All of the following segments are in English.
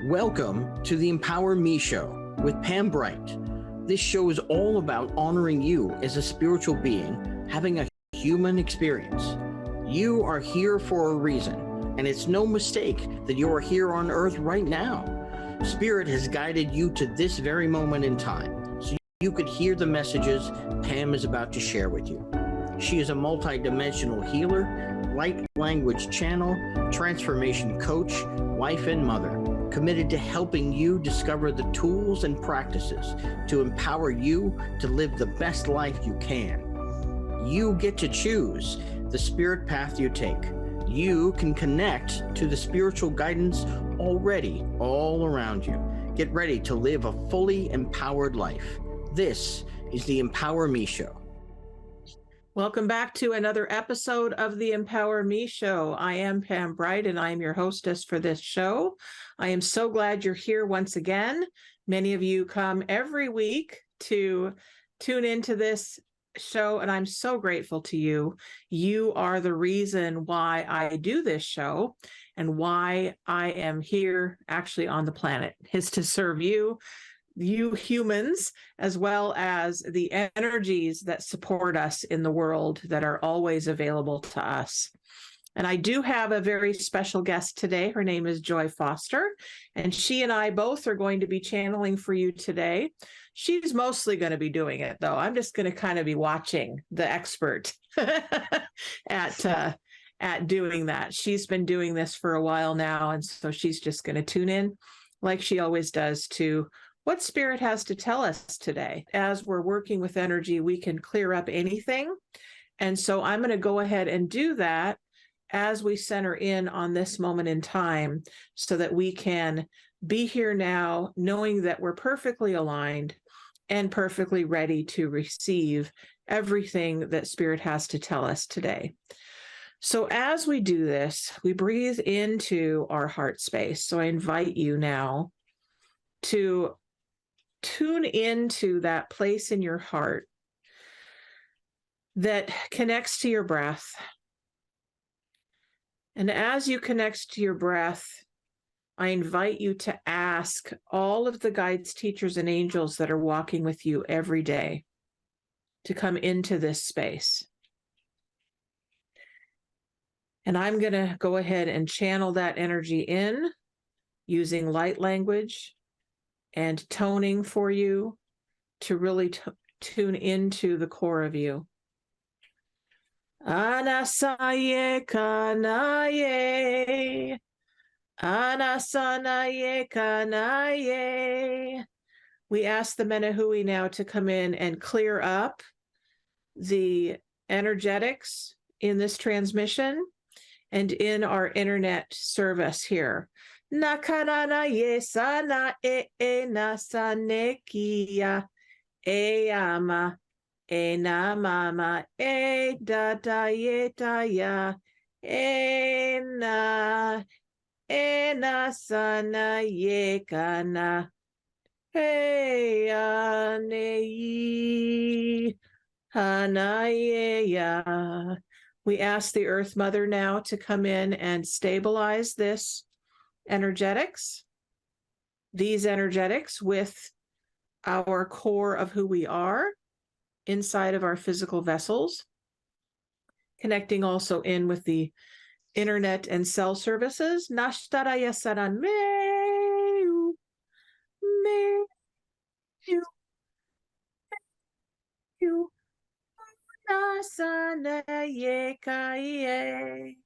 Welcome to the Empower Me Show with Pam Bright. This show is all about honoring you as a spiritual being, having a human experience. You are here for a reason, and it's no mistake that you are here on Earth right now. Spirit has guided you to this very moment in time, so you could hear the messages Pam is about to share with you. She is a multi-dimensional healer, light language channel, transformation coach, wife and mother, committed to helping you discover the tools and practices to empower you to live the best life you can. You get to choose the spirit path you take. You can connect to the spiritual guidance already all around you. Get ready to live a fully empowered life. This is the Empower Me Show. Welcome back to another episode of the Empower Me Show. I am Pam Bright, and I am your hostess for this show. I am so glad you're here once again. Many of you come every week to tune into this show, and I'm so grateful to you. You are the reason why I do this show and why I am here actually on the planet, is to serve you humans, as well as the energies that support us in the world that are always available to us. And I do have a very special guest today. Her name is Joy Foster, and she and I both are going to be channeling for you today. She's mostly going to be doing it, though. I'm just going to kind of be watching the expert at doing that. She's been doing this for a while now, and so she's just going to tune in like she always does to what Spirit has to tell us today. As we're working with energy, we can clear up anything. And so I'm going to go ahead and do that as we center in on this moment in time so that we can be here now, knowing that we're perfectly aligned and perfectly ready to receive everything that Spirit has to tell us today. So as we do this, we breathe into our heart space. So I invite you now to tune into that place in your heart that connects to your breath. And as you connect to your breath, I invite you to ask all of the guides, teachers, and angels that are walking with you every day to come into this space. And I'm going to go ahead and channel that energy in using light language and toning for you to really tune into the core of you. Anasaye kanaye, anasanaye kanaye. We ask the Menahui now to come in and clear up the energetics in this transmission and in our internet service here. Nakanana yesana nasanekia ama na mama dada yetaya na sana yekana anei hanayeya. We ask the Earth Mother now to come in and stabilize this these energetics with our core of who we are inside of our physical vessels, connecting also in with the internet and cell services. Nashtaraya saran meu, meu, meu, nasana yekaye.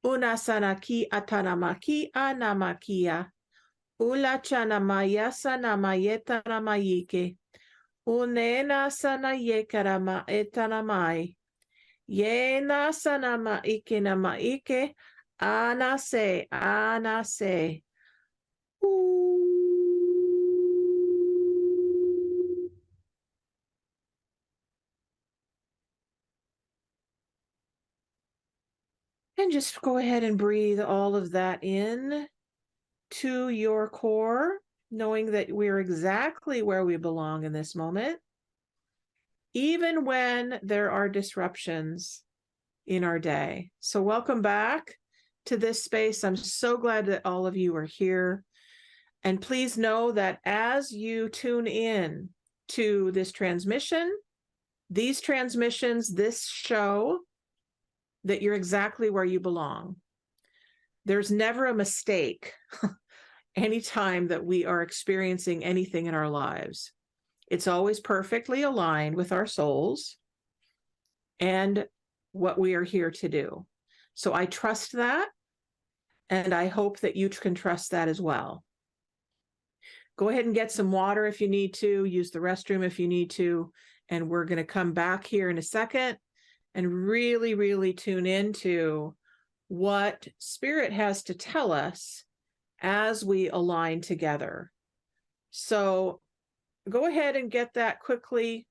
Unasanaki atanamaki anamakia. Ulachana mayasa namayeta namayike. Unena sana yekarama etanamai. Yena sana maike namaike. Anase, anase. And just go ahead and breathe all of that in to your core. knowing that we're exactly where we belong in this moment, even when there are disruptions in our day. So welcome back to this space. I'm so glad that all of you are here. And please know that as you tune in to this transmission, these transmissions, this show, that you're exactly where you belong. There's never a mistake anytime that we are experiencing anything in our lives. It's always perfectly aligned with our souls and what we are here to do. So I trust that, and I hope that you can trust that as well. Go ahead and get some water if you need to, use the restroom if you need to, and we're going to come back here in a second and really, really tune into what Spirit has to tell us as we align together. So go ahead and get that quickly,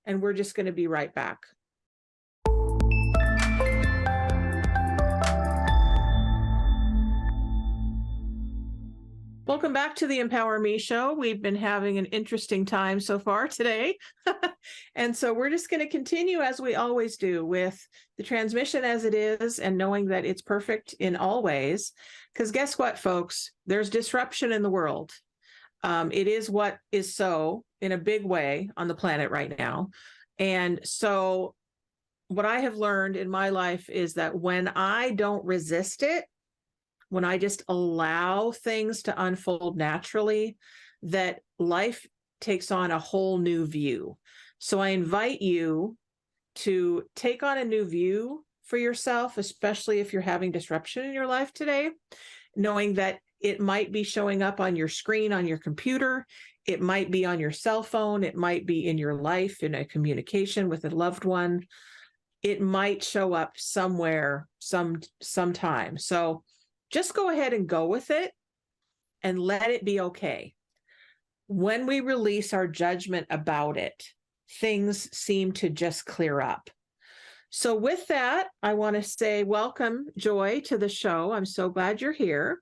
and we're just going to be right back. Welcome back to the Empower Me show. We've been having an interesting time so far today. And so we're just going to continue as we always do with the transmission as it is, and knowing that it's perfect in all ways. Because guess what, folks? There's disruption in the world. It is what is so in a big way on the planet right now. And so what I have learned in my life is that when I don't resist it, when I just allow things to unfold naturally, that life takes on a whole new view. So I invite you to take on a new view for yourself, especially if you're having disruption in your life today, knowing that it might be showing up on your screen, on your computer. It might be on your cell phone. It might be in your life, in a communication with a loved one. It might show up somewhere, sometime. So just go ahead and go with it and let it be okay. When we release our judgment about it, things seem to just clear up. So with that, I want to say welcome, Joy, to the show. I'm so glad you're here.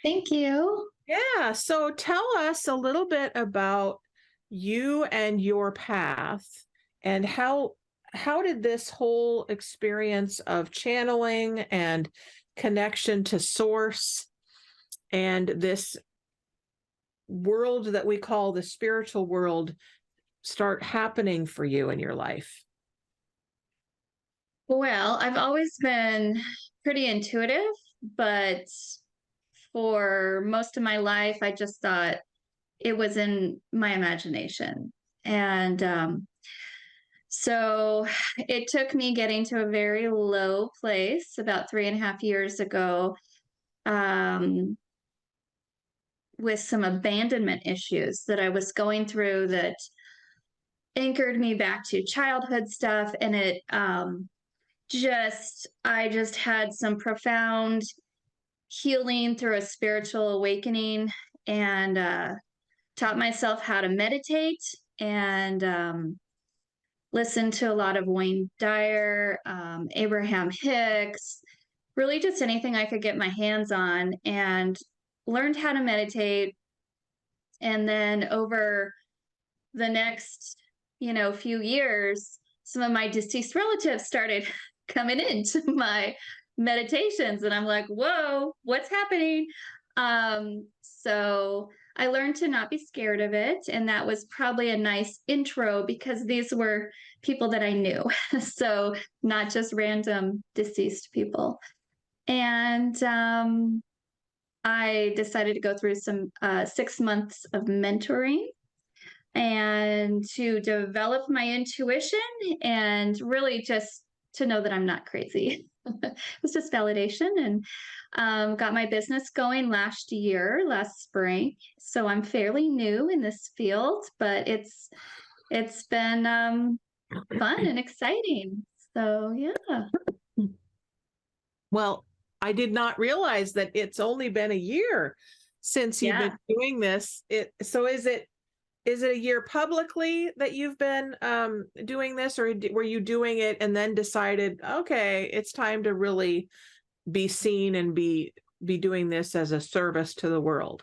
Thank you. Yeah. So tell us a little bit about you and your path, and how did this whole experience of channeling and connection to source and this world that we call the spiritual world start happening for you in your life? Well, I've always been pretty intuitive, but for most of my life, I just thought it was in my imagination. And so it took me getting to a very low place about 3.5 years ago, with some abandonment issues that I was going through that anchored me back to childhood stuff. And it I just had some profound healing through a spiritual awakening, and taught myself how to meditate, and listen to a lot of Wayne Dyer, Abraham Hicks, really just anything I could get my hands on, and learned how to meditate. And then over the next, few years, some of my deceased relatives started coming into my meditations, and I'm like, whoa, what's happening? So I learned to not be scared of it, and that was probably a nice intro because these were people that I knew. So not just random deceased people. And I decided to go through some 6 months of mentoring and to develop my intuition, and really just to know that I'm not crazy. It was just validation, and got my business going last spring. So I'm fairly new in this field, but it's been fun and exciting. So yeah. Well, I did not realize that it's only been a year since you've been doing this. So is it a year publicly that you've been doing this, or were you doing it and then decided, okay, it's time to really be seen and be doing this as a service to the world?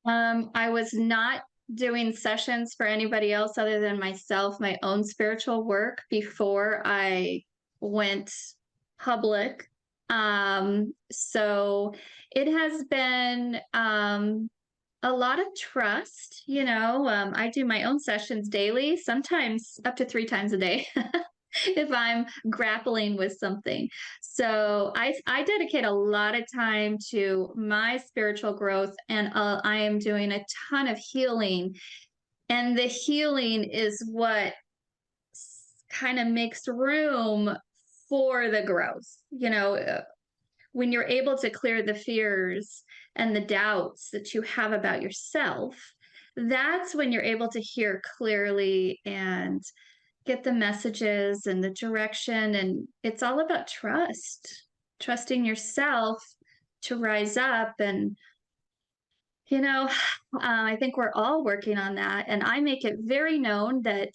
I was not doing sessions for anybody else other than myself, my own spiritual work before I went public. So it has been a lot of trust. I do my own sessions daily, sometimes up to 3 times a day. If I'm grappling with something. So I dedicate a lot of time to my spiritual growth, and I am doing a ton of healing. And the healing is what kind of makes room for the growth. When you're able to clear the fears and the doubts that you have about yourself, that's when you're able to hear clearly and get the messages and the direction. And it's all about trusting yourself to rise up. And I think we're all working on that, and I make it very known that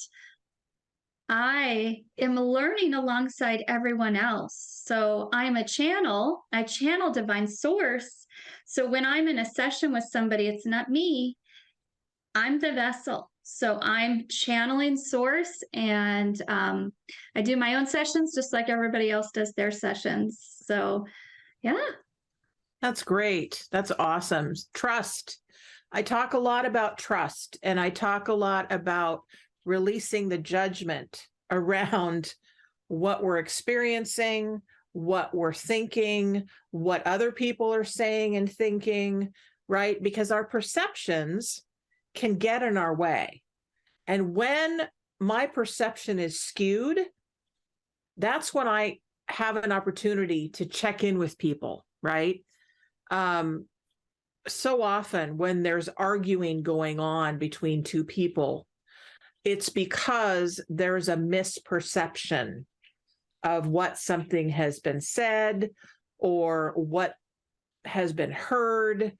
I am learning alongside everyone else. So I'm a channel, I channel divine source. So when I'm in a session with somebody, it's not me, I'm the vessel. So I'm channeling source, and I do my own sessions just like everybody else does their sessions. So, yeah. That's great. That's awesome. Trust. I talk a lot about trust, and I talk a lot about releasing the judgment around what we're experiencing, what we're thinking, what other people are saying and thinking, right? Because our perceptions can get in our way. And when my perception is skewed, that's when I have an opportunity to check in with people, right? So often when there's arguing going on between two people, it's because there's a misperception of what something has been said or what has been heard.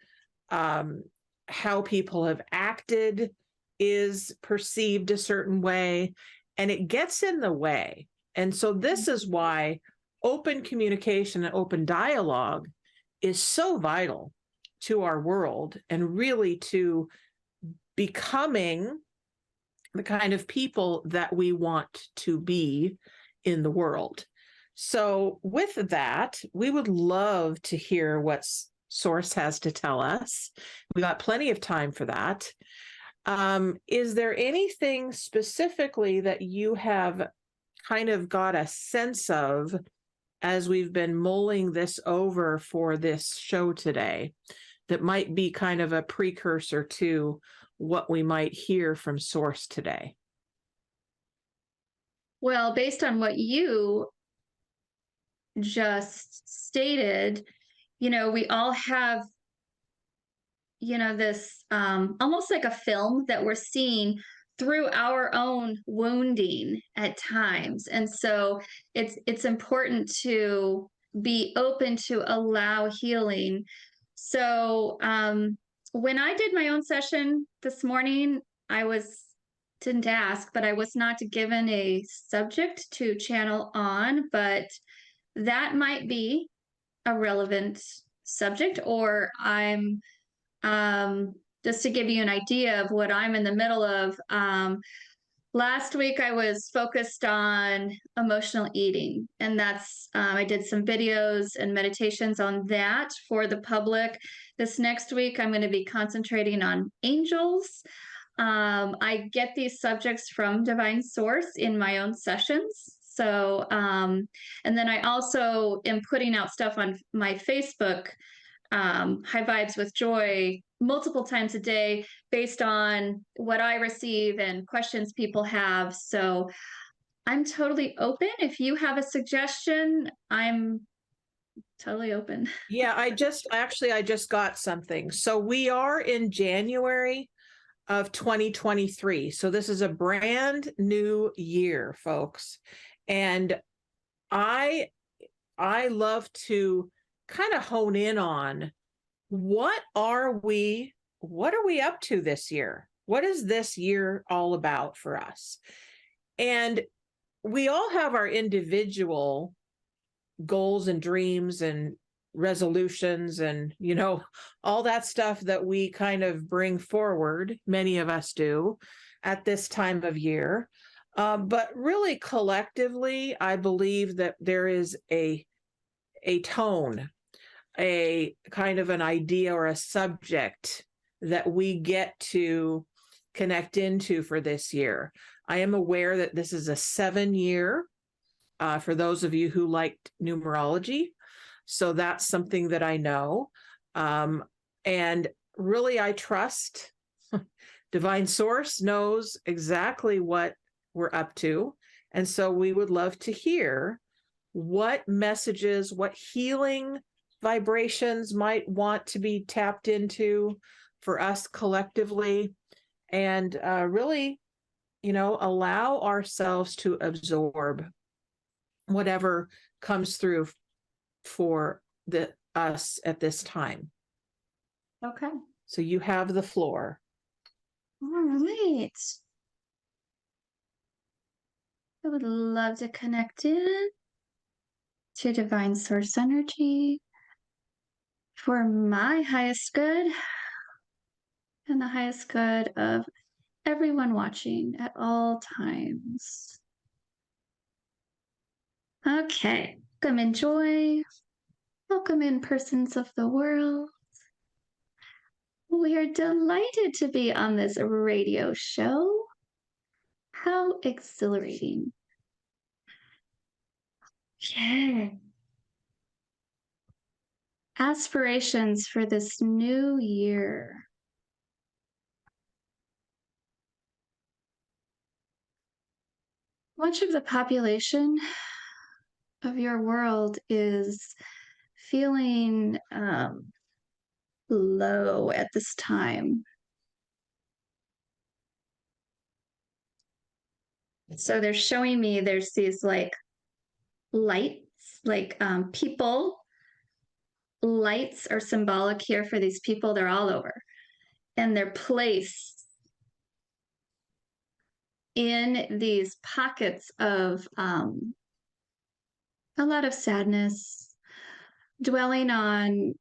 How people have acted is perceived a certain way, and it gets in the way. And so this is why open communication and open dialogue is so vital to our world, and really to becoming the kind of people that we want to be in the world. So with that, we would love to hear what Source has to tell us. We got plenty of time for that. Is there anything specifically that you have kind of got a sense of as we've been mulling this over for this show today that might be kind of a precursor to what we might hear from Source today? Well, based on what you just stated, we all have, this almost like a film that we're seeing through our own wounding at times. And so it's important to be open to allow healing. So when I did my own session this morning, didn't ask, but I was not given a subject to channel on, but that might be a relevant subject, or I'm just to give you an idea of what I'm in the middle of. Last week I was focused on emotional eating, and that's I did some videos and meditations on that for the public. This next week I'm going to be concentrating on angels. I get these subjects from Divine Source in my own sessions. So, and then I also am putting out stuff on my Facebook, High Vibes with Joy, multiple times a day based on what I receive and questions people have. So I'm totally open. If you have a suggestion, I'm totally open. Yeah, I just got something. So we are in January of 2023. So this is a brand new year, folks. And I love to kind of hone in on what are we up to this year? What is this year all about for us? And we all have our individual goals and dreams and resolutions and, all that stuff that we kind of bring forward, many of us do at this time of year. But really collectively, I believe that there is a tone, a kind of an idea or a subject that we get to connect into for this year. I am aware that this is a 7-year, for those of you who liked numerology. So that's something that I know. And really, I trust Divine Source knows exactly what we're up to. And so we would love to hear what messages, what healing vibrations might want to be tapped into for us collectively, and really, allow ourselves to absorb whatever comes through for us at this time. Okay. So you have the floor. All right. I would love to connect in to Divine Source energy for my highest good and the highest good of everyone watching at all times. Okay. Welcome in joy. Welcome in persons of the world. We are delighted to be on this radio show. How exhilarating. Okay. Aspirations for this new year. Much of the population of your world is feeling low at this time. So they're showing me there's these like lights, like people. Lights are symbolic here for these people. They're all over. And they're placed in these pockets of a lot of sadness, dwelling on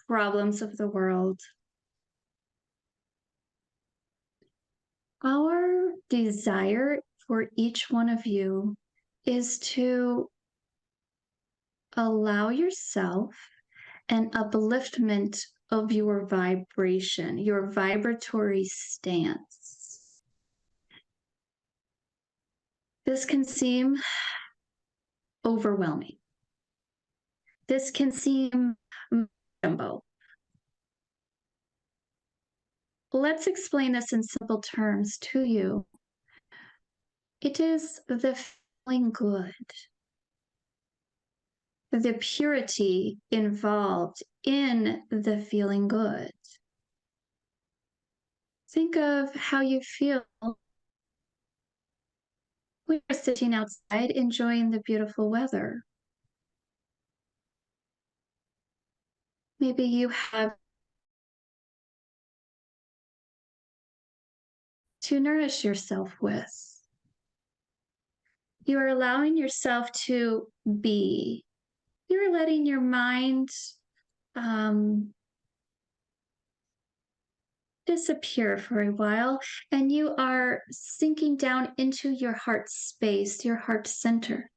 problems of the world. Our desire for each one of you is to allow yourself an upliftment of your vibration, your vibratory stance. This can seem overwhelming. This can seem jumbo. Let's explain this in simple terms to you. It is the feeling good, the purity involved in the feeling good. Think of how you feel when you're sitting outside enjoying the beautiful weather. Maybe you have to nourish yourself with. You are allowing yourself to be. You're letting your mind disappear for a while, and you are sinking down into your heart space, your heart center.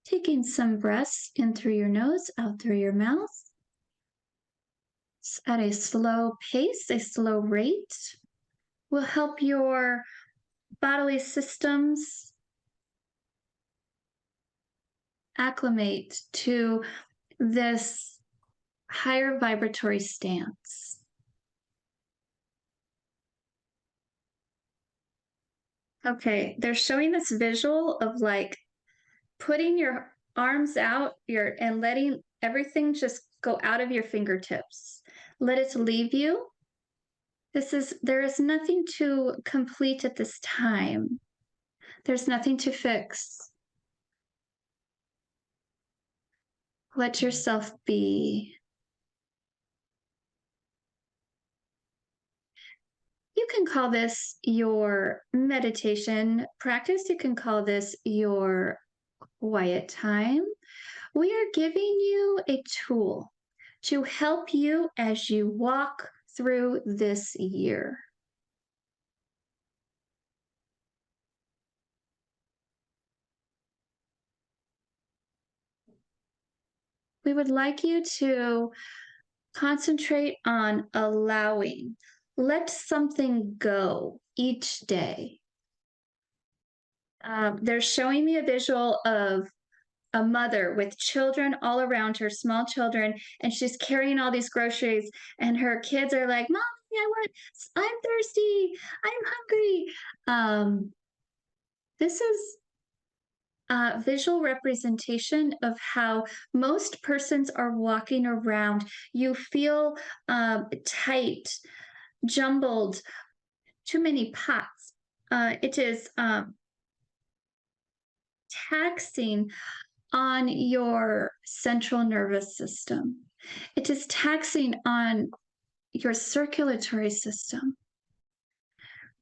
Taking some breaths in through your nose, out through your mouth. At a slow pace, a slow rate, will help your bodily systems acclimate to this higher vibratory stance. Okay, they're showing this visual of like putting your arms out and letting everything just go out of your fingertips. Let it leave you. There is nothing to complete at this time. There's nothing to fix. Let yourself be. You can call this your meditation practice. You can call this your quiet time. We are giving you a tool to help you as you walk through this year. We would like you to concentrate on allowing. Let something go each day. They're showing me a visual of a mother with children all around her, small children, and she's carrying all these groceries, and her kids are like, "Mommy, I'm thirsty, I'm hungry." This is a visual representation of how most persons are walking around. You feel tight, jumbled, too many pots. It is taxing on your central nervous system. It is taxing on your circulatory system.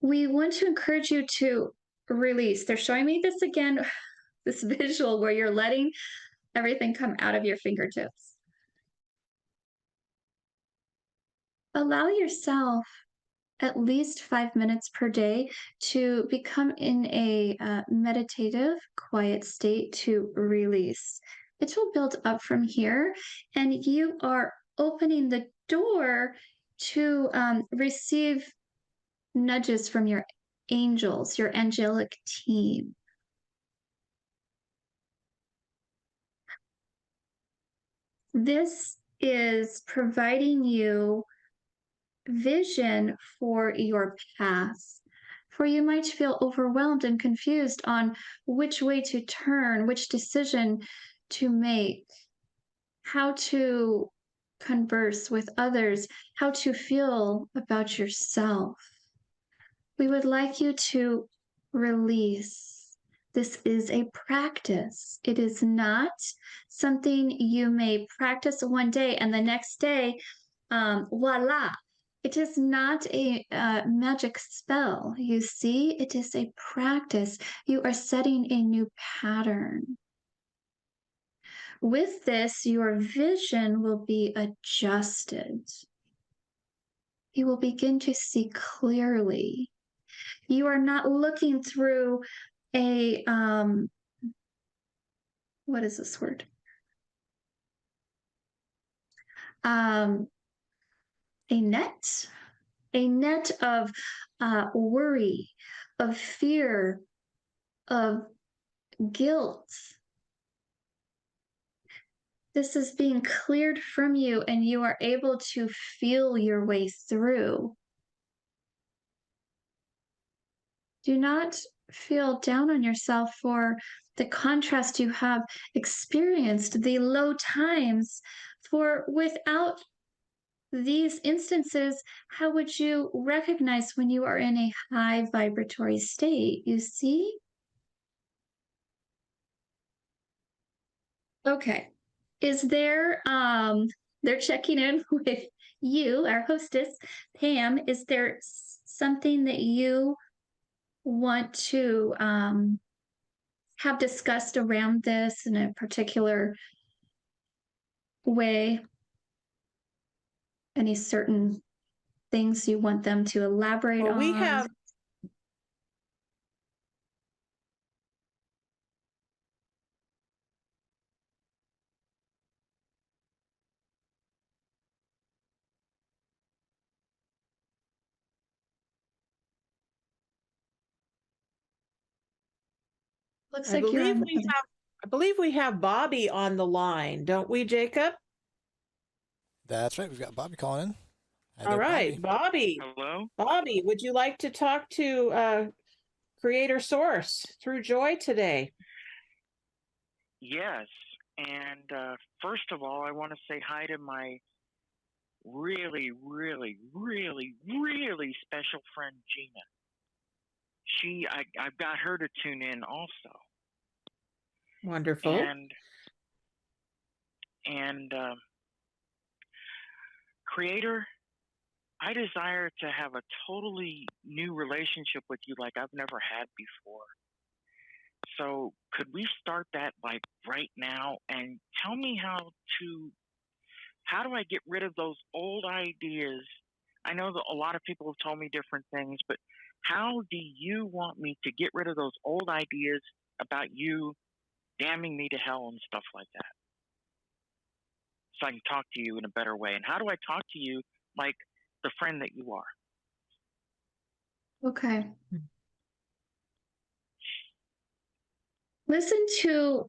We want to encourage you to release. They're showing me this again, this visual where you're letting everything come out of your fingertips. Allow yourself at least 5 minutes per day to become in a meditative, quiet state to release. It will build up from here, and you are opening the door to receive nudges from your angels, your angelic team. This is providing you vision for your path, for you might feel overwhelmed and confused on which way to turn, which decision to make, how to converse with others, how to feel about yourself. We would like you to release. This is a practice. It is not something you may practice one day and the next day, voila. It is not a magic spell. You see, it is a practice. You are setting a new pattern. With this, your vision will be adjusted. You will begin to see clearly. You are not looking through a, what is this word? A net of worry, of fear, of guilt. This is being cleared from you, and you are able to feel your way through. Do not feel down on yourself for the contrast you have experienced, the low times, for without these instances, how would you recognize when you are in a high vibratory state? You see? Okay. Is there, they're checking in with you, our hostess, Pam. Is there something that you want to have discussed around this in a particular way? Any certain things you want them to elaborate Well, on? we have Looks I like you're believe on. I believe we have Bobby on the line, don't we, Jacob? That's right. We've got Bobby calling in. Hi All there, right, Bobby. Hello? Bobby, would you like to talk to Creator Source through Joy today? Yes. And first of all, I want to say hi to my really, really, really, really special friend, Gina. I've got her to tune in also. Wonderful. And Creator, I desire to have a totally new relationship with you like I've never had before. So could we start that like right now and tell me how do I get rid of those old ideas? I know that a lot of people have told me different things, but how do you want me to get rid of those old ideas about you damning me to hell and stuff like that? So I can talk to you in a better way. And how do I talk to you like the friend that you are? Okay. Listen to,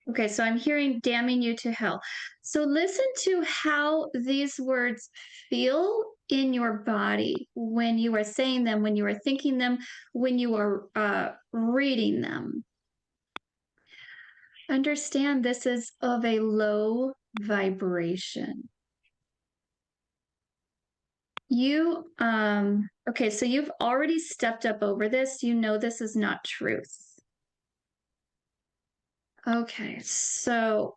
okay, so I'm hearing damning you to hell. So listen to how these words feel in your body when you are saying them, when you are thinking them, when you are reading them. Understand this is of a low vibration. You, okay, so you've already stepped up over this. You know this is not truth. Okay, so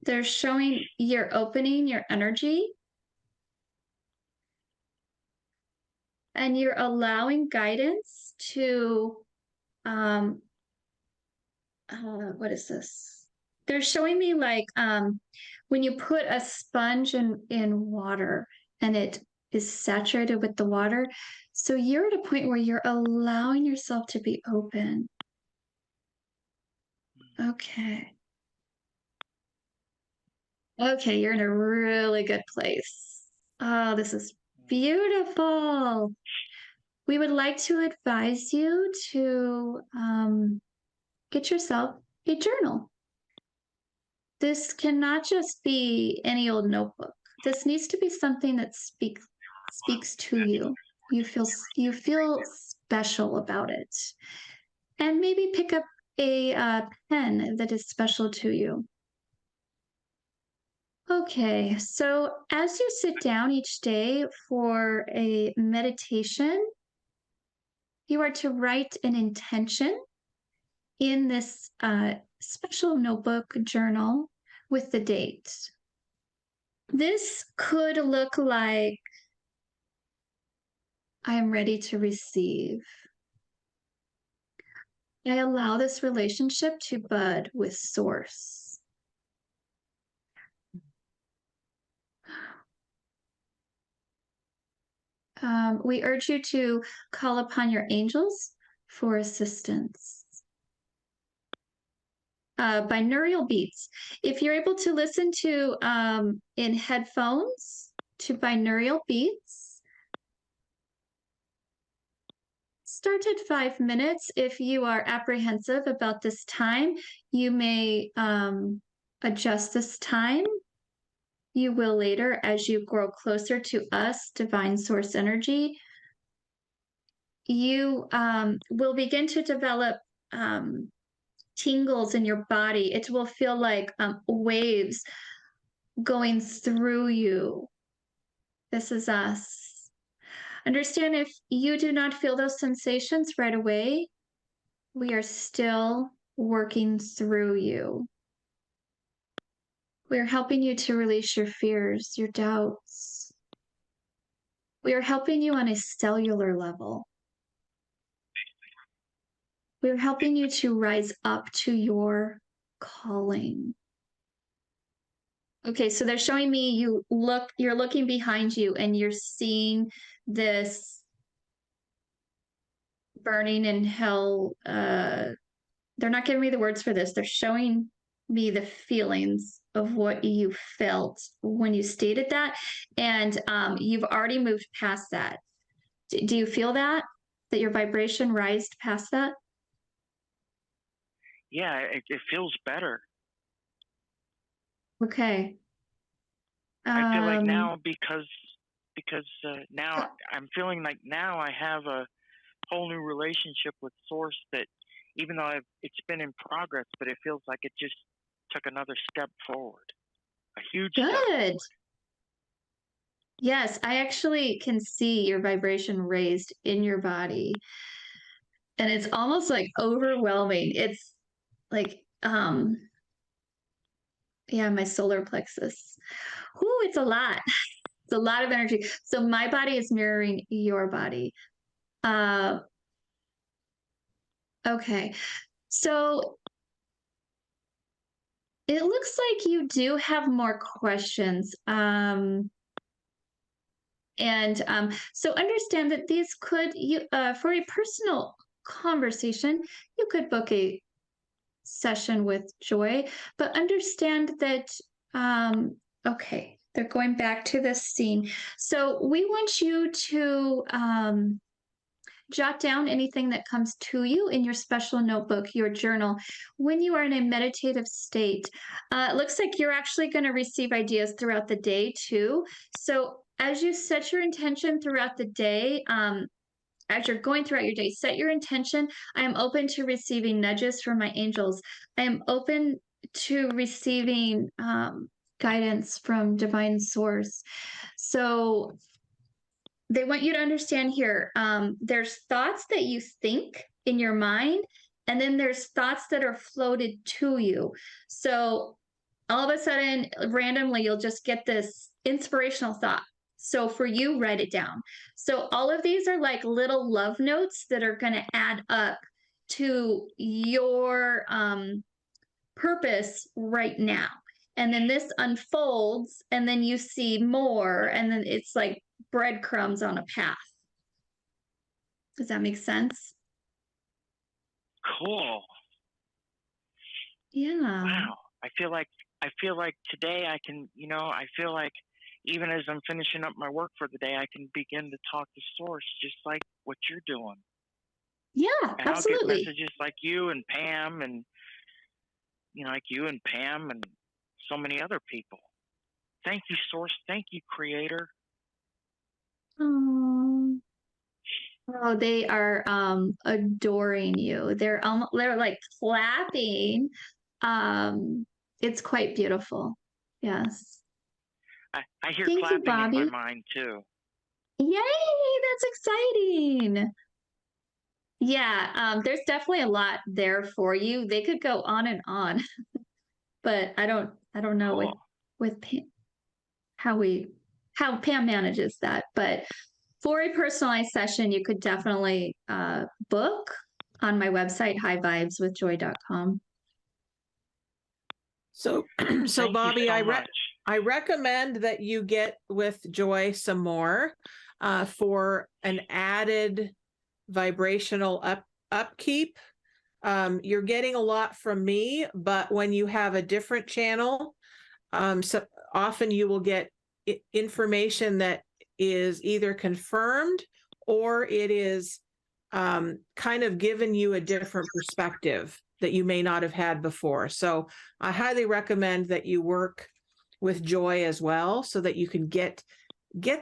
they're showing you're opening your energy and you're allowing guidance to, what is this? They're showing me like when you put a sponge in water and it is saturated with the water. So you're at a point where you're allowing yourself to be open. Okay. Okay, you're in a really good place. Oh, this is beautiful. We would like to advise you to get yourself a journal. This cannot just be any old notebook. This needs to be something that speaks to you. You feel special about it. And maybe pick up a pen that is special to you. Okay, so as you sit down each day for a meditation, you are to write an intention in this special notebook journal with the date. This could look like, I am ready to receive. I allow this relationship to bud with Source. We urge you to call upon your angels for assistance. Binaural beats. If you're able to listen to in headphones to binaural beats, start at 5 minutes. If you are apprehensive about this time, you may adjust this time. You will later as you grow closer to us, divine source energy. You will begin to develop tingles in your body. It will feel like waves going through you. This is us. Understand if you do not feel those sensations right away, we are still working through you. We are helping you to release your fears, your doubts. We are helping you on a cellular level. We're helping you to rise up to your calling. Okay, so they're showing me you're looking behind you and you're seeing this burning in hell. They're not giving me the words for this. They're showing me the feelings of what you felt when you stated that. And you've already moved past that. Do you feel that your vibration rised past that? Yeah, it feels better. Okay. I feel like now because now I'm feeling like now I have a whole new relationship with Source that even though it's been in progress, but it feels like it just took another step forward, a huge step forward. Yes, I actually can see your vibration raised in your body, and it's almost like overwhelming. It's like yeah, my solar plexus. Whoo, it's a lot. It's a lot of energy. So my body is mirroring your body. Uh, okay. So it looks like you do have more questions. So understand that these could you for a personal conversation, you could book a session with Joy, but understand that okay, they're going back to this scene. So we want you to jot down anything that comes to you in your special notebook, your journal, when you are in a meditative state. It looks like you're actually going to receive ideas throughout the day too. So as you set your intention throughout the day, as you're going throughout your day, set your intention. I am open to receiving nudges from my angels. I am open to receiving guidance from divine source. So they want you to understand here, there's thoughts that you think in your mind, and then there's thoughts that are floated to you. So all of a sudden, randomly, you'll just get this inspirational thought. So for you, write it down. So all of these are like little love notes that are going to add up to your purpose right now. And then this unfolds, and then you see more, and then it's like breadcrumbs on a path. Does that make sense? Cool. Yeah. Wow. I feel like today I can, I feel like even as I'm finishing up my work for the day, I can begin to talk to source just like what you're doing. Yeah, And absolutely. I'll get messages like you and Pam and like you and Pam and so many other people. Thank you, source. Thank you, creator. Oh, they are adoring you. They're like clapping. It's quite beautiful. Yes. I hear Thank you, clapping Bobby. in my mind too. Yay, that's exciting. Yeah, there's definitely a lot there for you. They could go on and on, but I don't know Cool. with Pam, how Pam manages that. But for a personalized session, you could definitely book on my website, highvibeswithjoy.com. So Thank Bobby, you so much. I recommend that you get with Joy some more for an added vibrational upkeep. You're getting a lot from me, but when you have a different channel, so often you will get information that is either confirmed or it is kind of given you a different perspective that you may not have had before. So I highly recommend that you work with Joy as well, so that you can get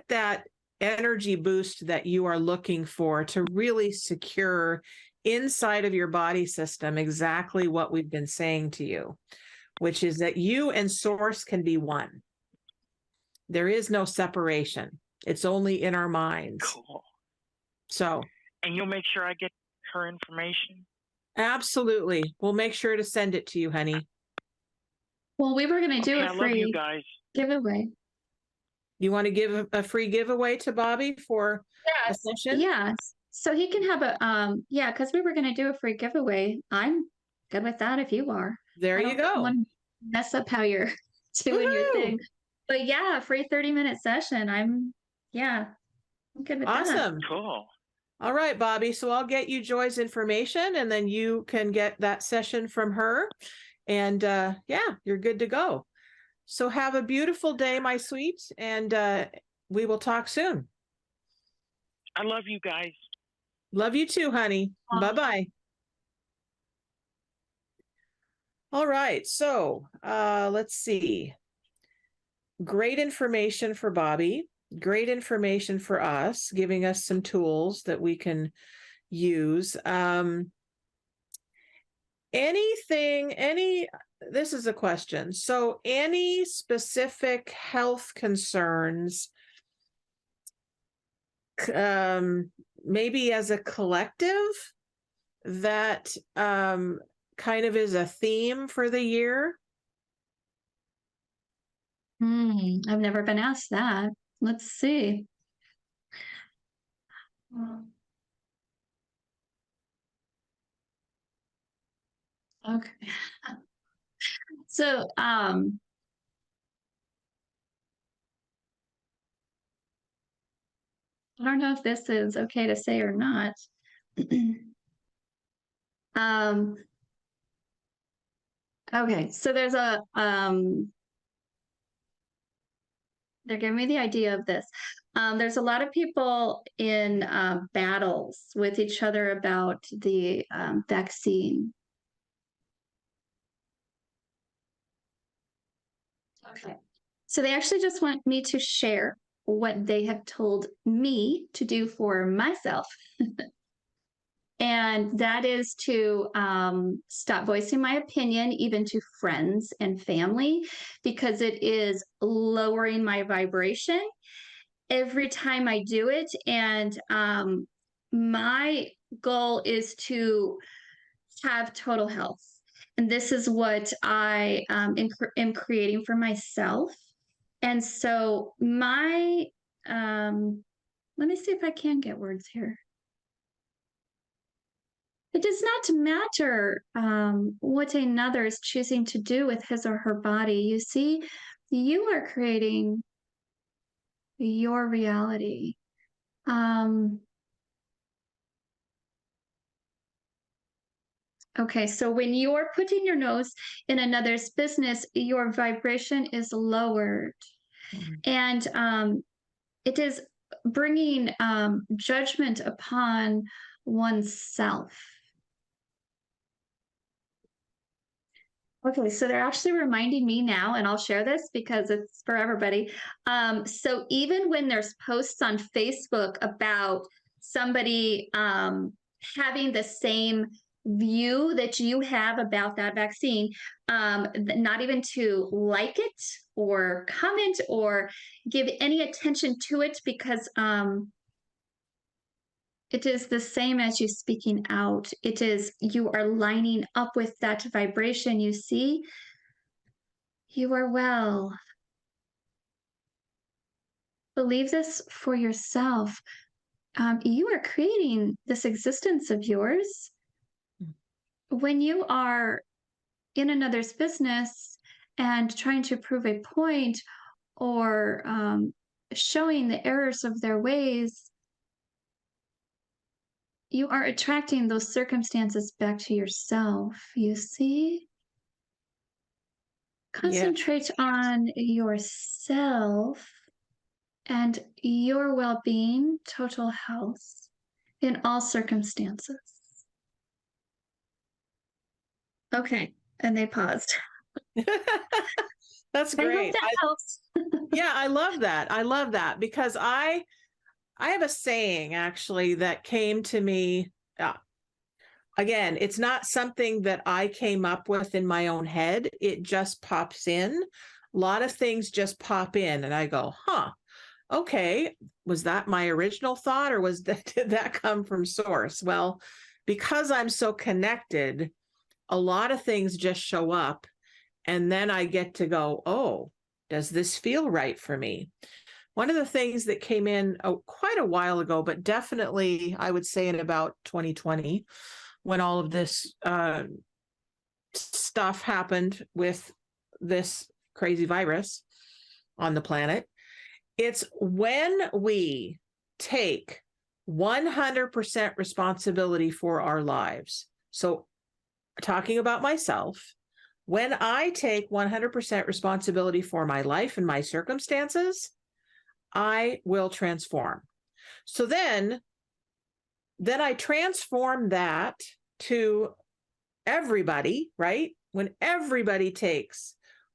that energy boost that you are looking for to really secure inside of your body system exactly what we've been saying to you, which is that you and source can be one. There is no separation. It's only in our minds. Cool. So. And you'll make sure I get her information? Absolutely. We'll make sure to send it to you, honey. Well, we were going to do a I love you free guys. giveaway. You want to give a free giveaway to Bobby for a session? Yes. So he can have a because we were going to do a free giveaway. I'm good with that if you are. There you go. Want to mess up how you're doing your thing. But yeah, free 30-minute session. I'm good with that. Awesome. Cool. All right, Bobby. So I'll get you Joy's information, and then you can get that session from her. And you're good to go. So have a beautiful day, my sweet, and we will talk soon. I love you guys. Love you too, honey. Bye-bye. All right. So let's see. Great information for Bobby. Great information for us, giving us some tools that we can use. This is a question. So any specific health concerns, maybe as a collective, that kind of is a theme for the year? I've never been asked that. Let's see. Okay. So, I don't know if this is okay to say or not. um, okay, so there's a they're giving me the idea of this. There's a lot of people in battles with each other about the vaccine. Okay. So they actually just want me to share what they have told me to do for myself. And that is to stop voicing my opinion, even to friends and family, because it is lowering my vibration every time I do it. And my goal is to have total health. And this is what I am creating for myself. And so let me see if I can get words here. It does not matter what another is choosing to do with his or her body. You see, you are creating your reality. Okay, so when you're putting your nose in another's business, your vibration is lowered. And it is bringing judgment upon oneself. Okay, so they're actually reminding me now, and I'll share this because it's for everybody. So even when there's posts on Facebook about somebody having the same view that you have about that vaccine, not even to like it or comment or give any attention to it, because it is the same as you speaking out. It is, you are lining up with that vibration. You see, you are well. Believe this for yourself. You are creating this existence of yours. When you are in another's business and trying to prove a point or showing the errors of their ways, you are attracting those circumstances back to yourself, you see? Concentrate on yourself and your well-being, total health in all circumstances. Okay, and they paused. That's I hope great. that helps. Yeah, I love that. I love that because I have a saying actually that came to me. Again, it's not something that I came up with in my own head. It just pops in. A lot of things just pop in and I go, huh, okay, was that my original thought or did that come from source? Well, because I'm so connected, a lot of things just show up and then I get to go, oh, does this feel right for me? One of the things that came in quite a while ago, but definitely I would say in about 2020, when all of this stuff happened with this crazy virus on the planet, it's when we take 100% responsibility for our lives. So talking about myself, when I take 100% responsibility for my life and my circumstances, I will transform. So then I transform that to everybody, right? When everybody takes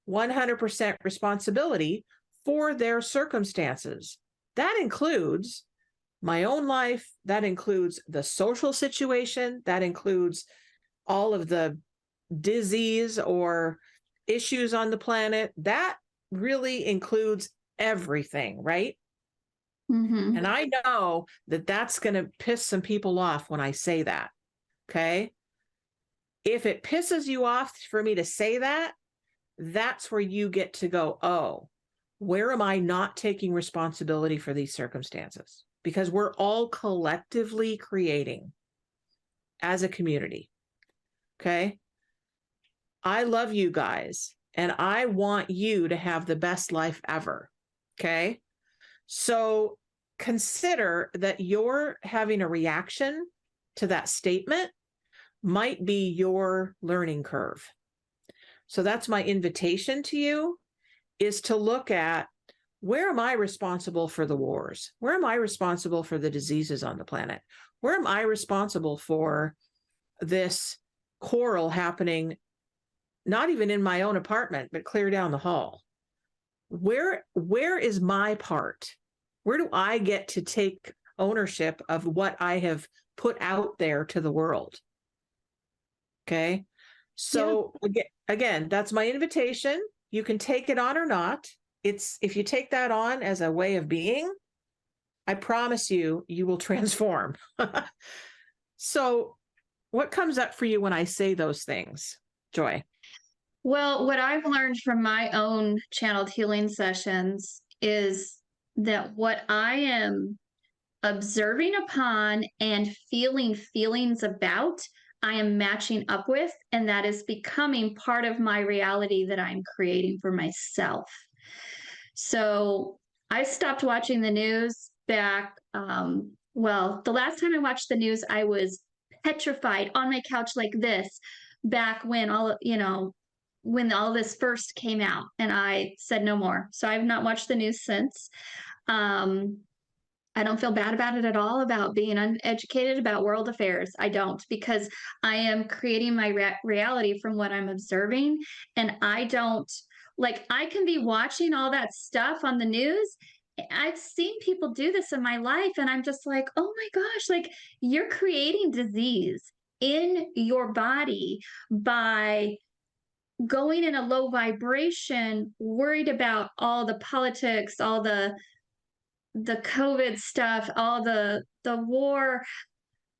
100% responsibility for their circumstances, that includes my own life, that includes the social situation, that includes all of the disease or issues on the planet, that really includes everything, right? Mm-hmm. And I know that that's going to piss some people off when I say that. Okay. If it pisses you off for me to say that, that's where you get to go, oh, where am I not taking responsibility for these circumstances? Because we're all collectively creating as a community. Okay. I love you guys and I want you to have the best life ever. Okay. So consider that you're having a reaction to that statement might be your learning curve. So that's my invitation to you, is to look at, where am I responsible for the wars? Where am I responsible for the diseases on the planet? Where am I responsible for this quarrel happening, not even in my own apartment, but clear down the hall? Where is my part? Where do I get to take ownership of what I have put out there to the world? Okay. So again, that's my invitation. You can take it on or not. If you take that on as a way of being, I promise you, you will transform. So what comes up for you when I say those things, Joy? Well, what I've learned from my own channeled healing sessions is that what I am observing upon and feeling feelings about, I am matching up with, and that is becoming part of my reality that I'm creating for myself. So I stopped watching the news back, well, the last time I watched the news, I was petrified on my couch like this, back when when all this first came out, and I said no more. So I've not watched the news since. I don't feel bad about it at all, about being uneducated about world affairs. I don't, because I am creating my reality from what I'm observing. And I don't, like, I can be watching all that stuff on the news. I've seen people do this in my life, and I'm just like, oh my gosh, like, you're creating disease in your body by going in a low vibration, worried about all the politics, all the COVID stuff, all the war.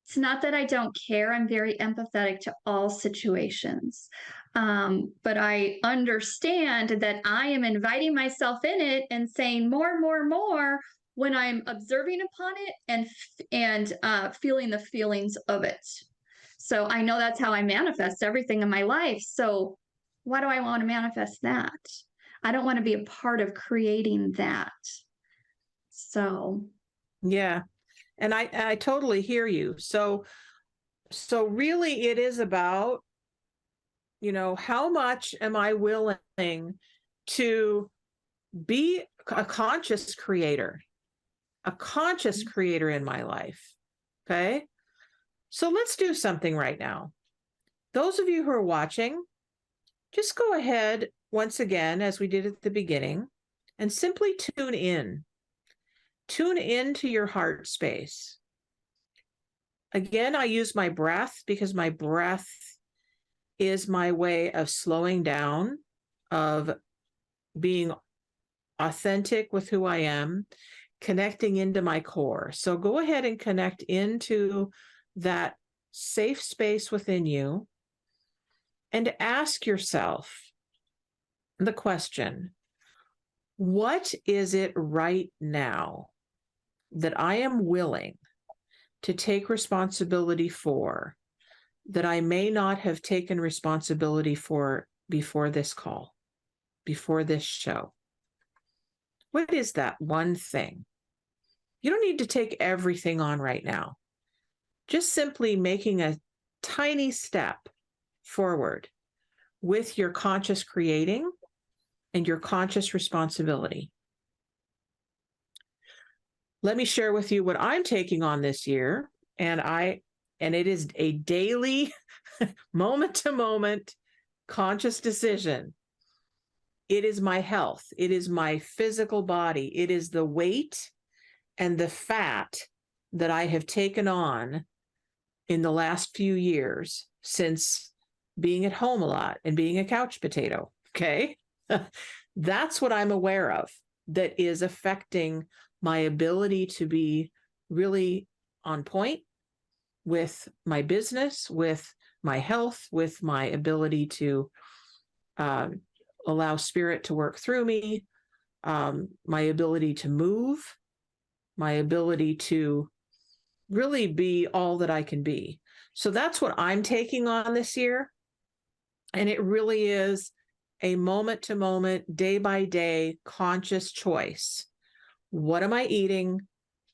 It's not that I don't care. I'm very empathetic to all situations. But I understand that I am inviting myself in it and saying more when I'm observing upon it and feeling the feelings of it. So I know that's how I manifest everything in my life. So why do I want to manifest that? I don't want to be a part of creating that. So Yeah. And I totally hear you. So really it is about, how much am I willing to be a conscious creator in my life. Okay. So let's do something right now. Those of you who are watching, just go ahead once again, as we did at the beginning, and simply tune in. Tune into your heart space. Again, I use my breath because my breath is my way of slowing down, of being authentic with who I am, connecting into my core. So go ahead and connect into that safe space within you and ask yourself the question, what is it right now that I am willing to take responsibility for, that I may not have taken responsibility for before this call, before this show? What is that one thing? You don't need to take everything on right now. Just simply making a tiny step forward with your conscious creating and your conscious responsibility. Let me share with you what I'm taking on this year. And it is a daily, moment to moment, conscious decision. It is my health. It is my physical body. It is the weight and the fat that I have taken on in the last few years since being at home a lot and being a couch potato. Okay. That's what I'm aware of that is affecting my ability to be really on point with my business, with my health, with my ability to allow spirit to work through me, my ability to move, my ability to really be all that I can be. So that's what I'm taking on this year. And it really is a moment to moment, day by day, conscious choice. What am I eating?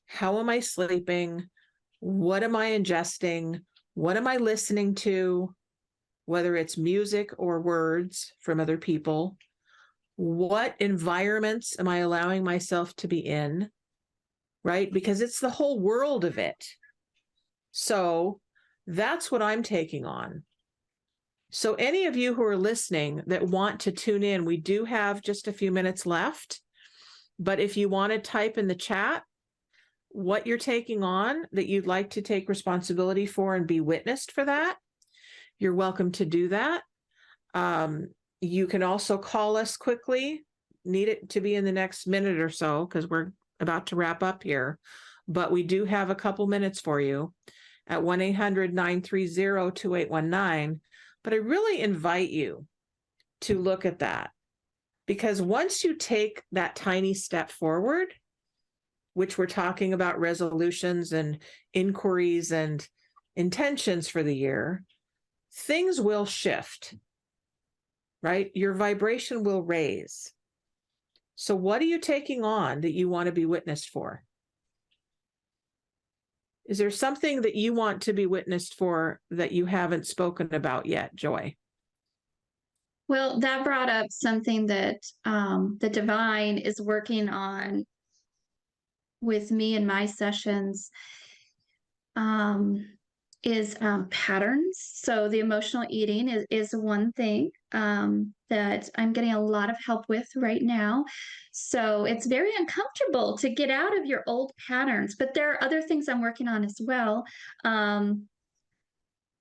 How am I sleeping? What am I ingesting? What am I listening to? Whether it's music or words from other people. What environments am I allowing myself to be in? Right? Because it's the whole world of it. So that's what I'm taking on. So any of you who are listening that want to tune in, we do have just a few minutes left. But if you want to type in the chat what you're taking on that you'd like to take responsibility for and be witnessed for that, you're welcome to do that. You can also call us quickly. Need it to be in the next minute or so because we're about to wrap up here. But we do have a couple minutes for you at 1-800-930-2819. But I really invite you to look at that, because once you take that tiny step forward, which we're talking about resolutions and inquiries and intentions for the year, things will shift, right? Your vibration will raise. So what are you taking on that you want to be witnessed for? Is there something that you want to be witnessed for that you haven't spoken about yet, Joy? Well, that brought up something that the divine is working on with me in my sessions, is patterns. So the emotional eating is one thing that I'm getting a lot of help with right now. So it's very uncomfortable to get out of your old patterns, but there are other things I'm working on as well.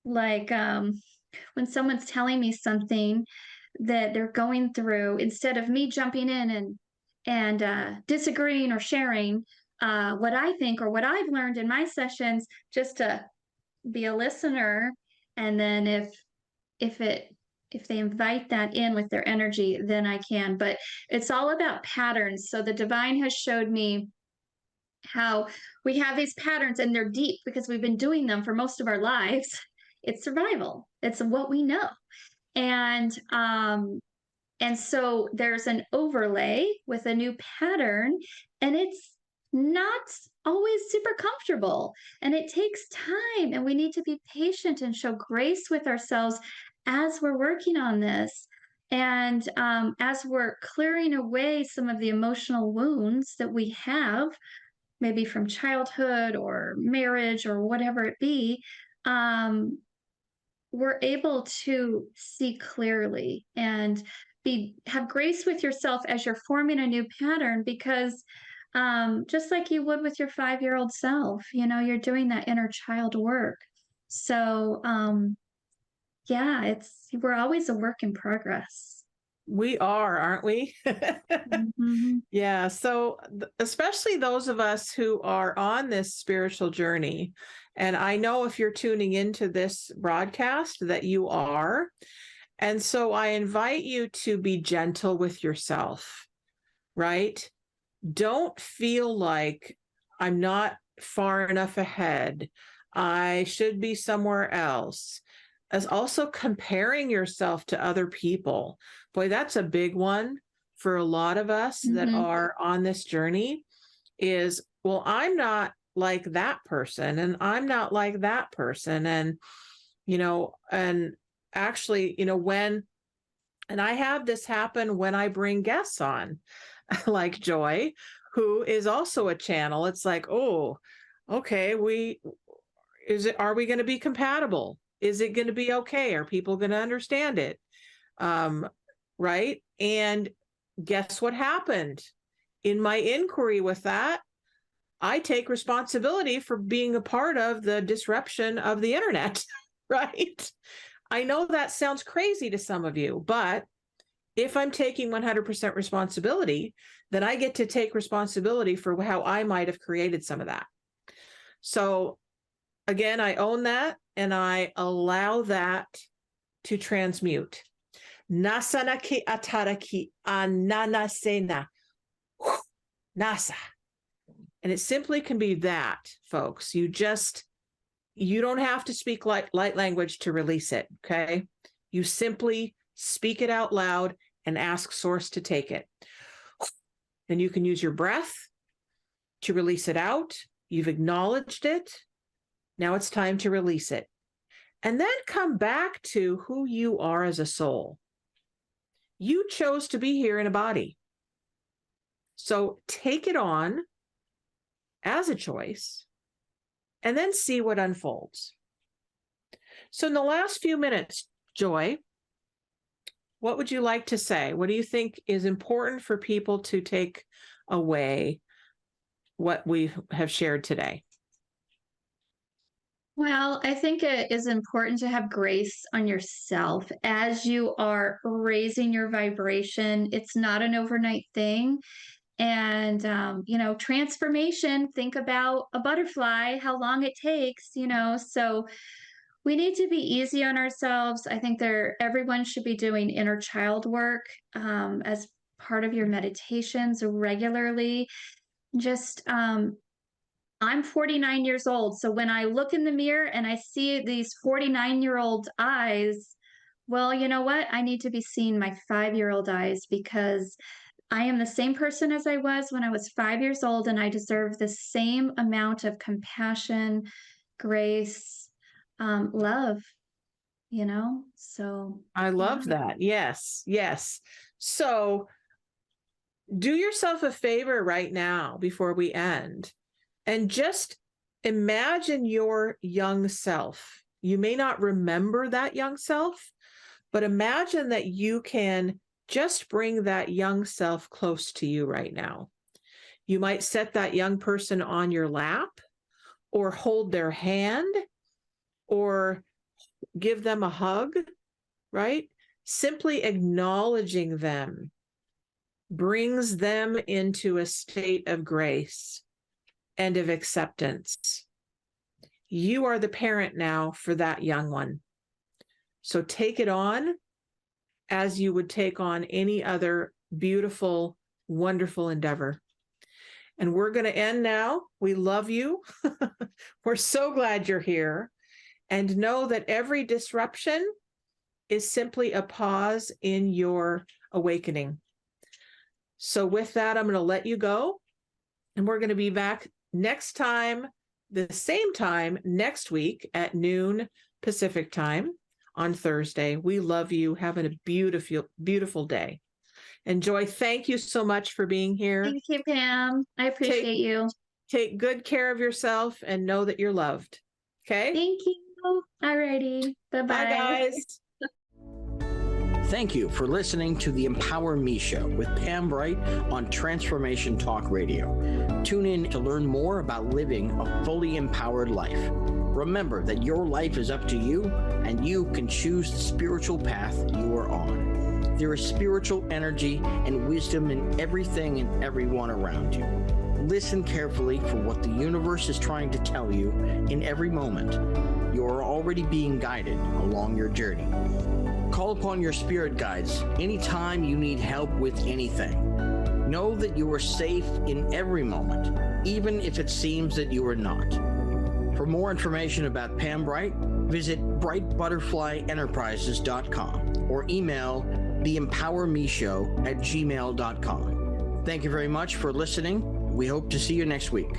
Like when someone's telling me something that they're going through, instead of me jumping in and disagreeing or sharing what I think or what I've learned in my sessions, just to be a listener. And then if they invite that in with their energy, then I can. But it's all about patterns. So the divine has showed me how we have these patterns, and they're deep because we've been doing them for most of our lives. It's survival. It's what we know. And so there's an overlay with a new pattern, and it's not always super comfortable, and it takes time, and we need to be patient and show grace with ourselves as we're working on this. And as we're clearing away some of the emotional wounds that we have, maybe from childhood or marriage or whatever it be, we're able to see clearly and have grace with yourself as you're forming a new pattern, because just like you would with your 5-year-old self, you're doing that inner child work. So yeah, we're always a work in progress. We are, aren't we? Mm-hmm. Yeah. So especially those of us who are on this spiritual journey, and I know if you're tuning into this broadcast that you are. And so I invite you to be gentle with yourself, right? Don't feel like I'm not far enough ahead. I should be somewhere else. As also comparing yourself to other people. Boy, that's a big one for a lot of us that are on this journey is, well, I'm not like that person, and I'm not like that person. And, and actually, and I have this happen when I bring guests on, like Joy, who is also a channel. It's like, oh, okay, are we going to be compatible? Is it going to be okay? Are people going to understand it? Right. And guess what happened? In my inquiry with that, I take responsibility for being a part of the disruption of the internet, right? I know that sounds crazy to some of you, but if I'm taking 100% responsibility, then I get to take responsibility for how I might have created some of that. So again, I own that, and I allow that to transmute. Nasanaki ataraki ananasena. nasa. And it simply can be that, folks. You don't have to speak light language to release it, okay? You simply speak it out loud and ask Source to take it. Then you can use your breath to release it out. You've acknowledged it. Now it's time to release it. And then come back to who you are as a soul. You chose to be here in a body. So take it on as a choice, and then see what unfolds. So in the last few minutes, Joy, what would you like to say? What do you think is important for people to take away what we have shared today? Well, I think it is important to have grace on yourself as you are raising your vibration. It's not an overnight thing. And, transformation, think about a butterfly, how long it takes, so we need to be easy on ourselves. I think everyone should be doing inner child work as part of your meditations regularly. Just, I'm 49 years old. So when I look in the mirror and I see these 49-year-old eyes, well, you know what? I need to be seeing my 5-year-old eyes, because I am the same person as I was when I was 5 years old, and I deserve the same amount of compassion, grace, love, so. I love that. Yes, yes. So do yourself a favor right now before we end, and just imagine your young self. You may not remember that young self, but imagine that you can just bring that young self close to you right now. You might set that young person on your lap, or hold their hand, or give them a hug, right? Simply acknowledging them brings them into a state of grace and of acceptance. You are the parent now for that young one. So take it on as you would take on any other beautiful, wonderful endeavor. And we're going to end now. We love you. We're so glad you're here. And know that every disruption is simply a pause in your awakening. So with that, I'm going to let you go. And we're going to be back next time, the same time next week at noon Pacific time on Thursday. We love you. Have a beautiful, beautiful day. And Joy, thank you so much for being here. Thank you, Pam. I appreciate you. Take good care of yourself and know that you're loved. Okay? Thank you. All righty. Bye-bye. Bye, guys. Thank you for listening to the Empower Me Show with Pam Bright on Transformation Talk Radio. Tune in to learn more about living a fully empowered life. Remember that your life is up to you, and you can choose the spiritual path you are on. There is spiritual energy and wisdom in everything and everyone around you. Listen carefully for what the universe is trying to tell you in every moment. You are already being guided along your journey. Call upon your spirit guides anytime you need help with anything. Know that you are safe in every moment, even if it seems that you are not. For more information about Pam Bright, visit brightbutterflyenterprises.com or email theempowermeshow@gmail.com. Thank you very much for listening. We hope to see you next week.